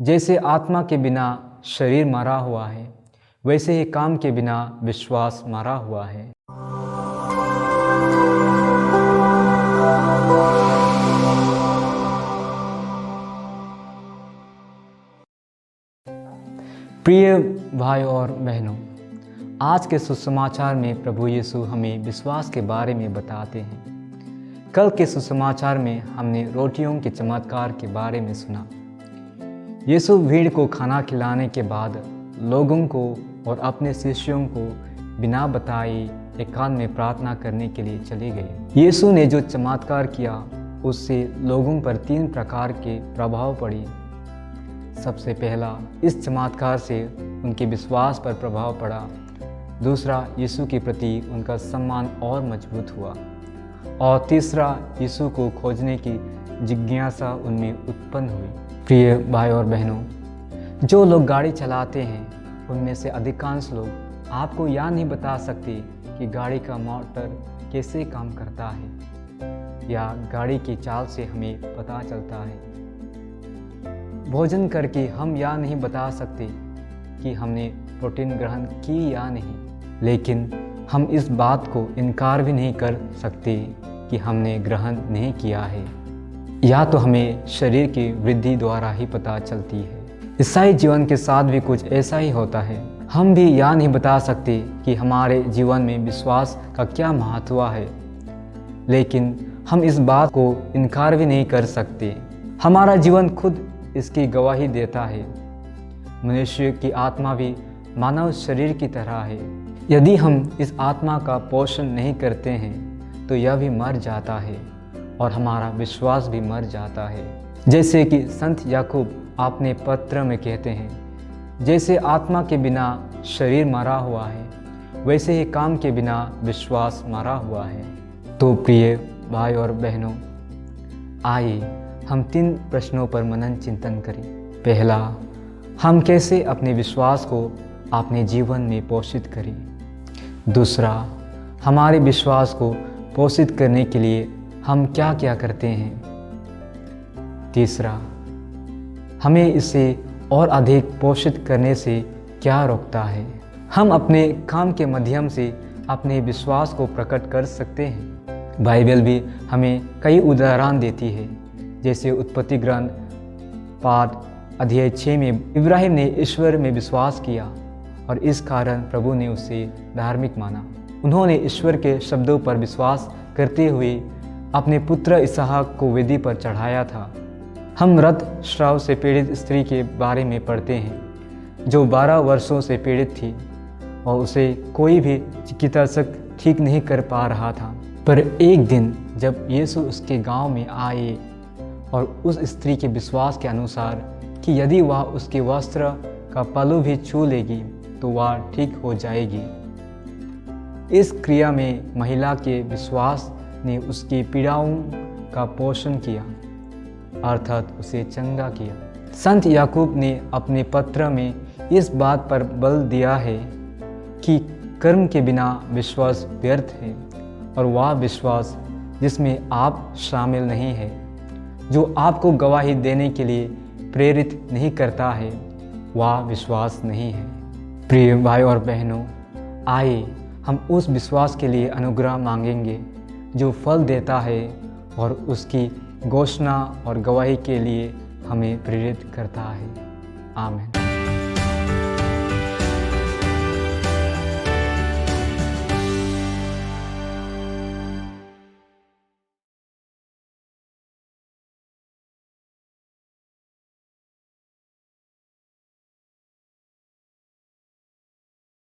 जैसे आत्मा के बिना शरीर मरा हुआ है, वैसे ही काम के बिना विश्वास मरा हुआ है। प्रिय भाई और बहनों, आज के सुसमाचार में प्रभु यीशु हमें विश्वास के बारे में बताते हैं। कल के सुसमाचार में हमने रोटियों के चमत्कार के बारे में सुना। यीशु भीड़ को खाना खिलाने के बाद लोगों को और अपने शिष्यों को बिना बताए एकांत में प्रार्थना करने के लिए चले गए। यीशु ने जो चमत्कार किया उससे लोगों पर 3 प्रकार के प्रभाव पड़े। सबसे पहला, इस चमत्कार से उनके विश्वास पर प्रभाव पड़ा। दूसरा, यीशु के प्रति उनका सम्मान और मजबूत हुआ। और तीसरा, यीशु को खोजने की जिज्ञासा उनमें उत्पन्न हुई। प्रिय भाई और बहनों, जो लोग गाड़ी चलाते हैं उनमें से अधिकांश लोग आपको यह नहीं बता सकते कि गाड़ी का मोटर कैसे काम करता है या गाड़ी की चाल से हमें पता चलता है। भोजन करके हम यह नहीं बता सकते कि हमने प्रोटीन ग्रहण की या नहीं, लेकिन हम इस बात को इनकार भी नहीं कर सकते कि हमने ग्रहण नहीं किया है। या तो हमें शरीर की वृद्धि द्वारा ही पता चलती है। ईसाई जीवन के साथ भी कुछ ऐसा ही होता है। हम भी यह नहीं बता सकते कि हमारे जीवन में विश्वास का क्या महत्व है, लेकिन हम इस बात को इनकार भी नहीं कर सकते। हमारा जीवन खुद इसकी गवाही देता है। मनुष्य की आत्मा भी मानव शरीर की तरह है। यदि हम इस आत्मा का पोषण नहीं करते हैं तो यह भी मर जाता है और हमारा विश्वास भी मर जाता है। जैसे कि संत याकूब अपने पत्र में कहते हैं, जैसे आत्मा के बिना शरीर मरा हुआ है, वैसे ही काम के बिना विश्वास मरा हुआ है। तो प्रिय भाई और बहनों, आइए हम 3 प्रश्नों पर मनन चिंतन करें। पहला, हम कैसे अपने विश्वास को अपने जीवन में पोषित करें। दूसरा, हमारे विश्वास को पोषित करने के लिए हम क्या क्या करते हैं। तीसरा, हमें इसे और अधिक पोषित करने से क्या रोकता है। हम अपने काम के माध्यम से अपने विश्वास को प्रकट कर सकते हैं। बाइबल भी हमें कई उदाहरण देती है। जैसे उत्पत्ति ग्रंथ पाठ अध्याय 6 में इब्राहिम ने ईश्वर में विश्वास किया और इस कारण प्रभु ने उसे धार्मिक माना। उन्होंने ईश्वर के शब्दों पर विश्वास करते हुए अपने पुत्र इसहाक को वेदी पर चढ़ाया था। हम रक्तस्राव से पीड़ित स्त्री के बारे में पढ़ते हैं जो 12 वर्षों से पीड़ित थी और उसे कोई भी चिकित्सक ठीक नहीं कर पा रहा था। पर एक दिन जब यीशु उसके गांव में आए और उस स्त्री के विश्वास के अनुसार कि यदि वह उसके वस्त्र का पल्लू भी छू लेगी तो वह ठीक हो जाएगी, इस क्रिया में महिला के विश्वास ने उसकी पीड़ाओं का पोषण किया, अर्थात उसे चंगा किया। संत याकूब ने अपने पत्र में इस बात पर बल दिया है कि कर्म के बिना विश्वास व्यर्थ है और वह विश्वास जिसमें आप शामिल नहीं है, जो आपको गवाही देने के लिए प्रेरित नहीं करता है, वह विश्वास नहीं है। प्रिय भाई और बहनों, आइए हम उस विश्वास के लिए अनुग्रह मांगेंगे जो फल देता है और उसकी घोषणा और गवाही के लिए हमें प्रेरित करता है। आमीन।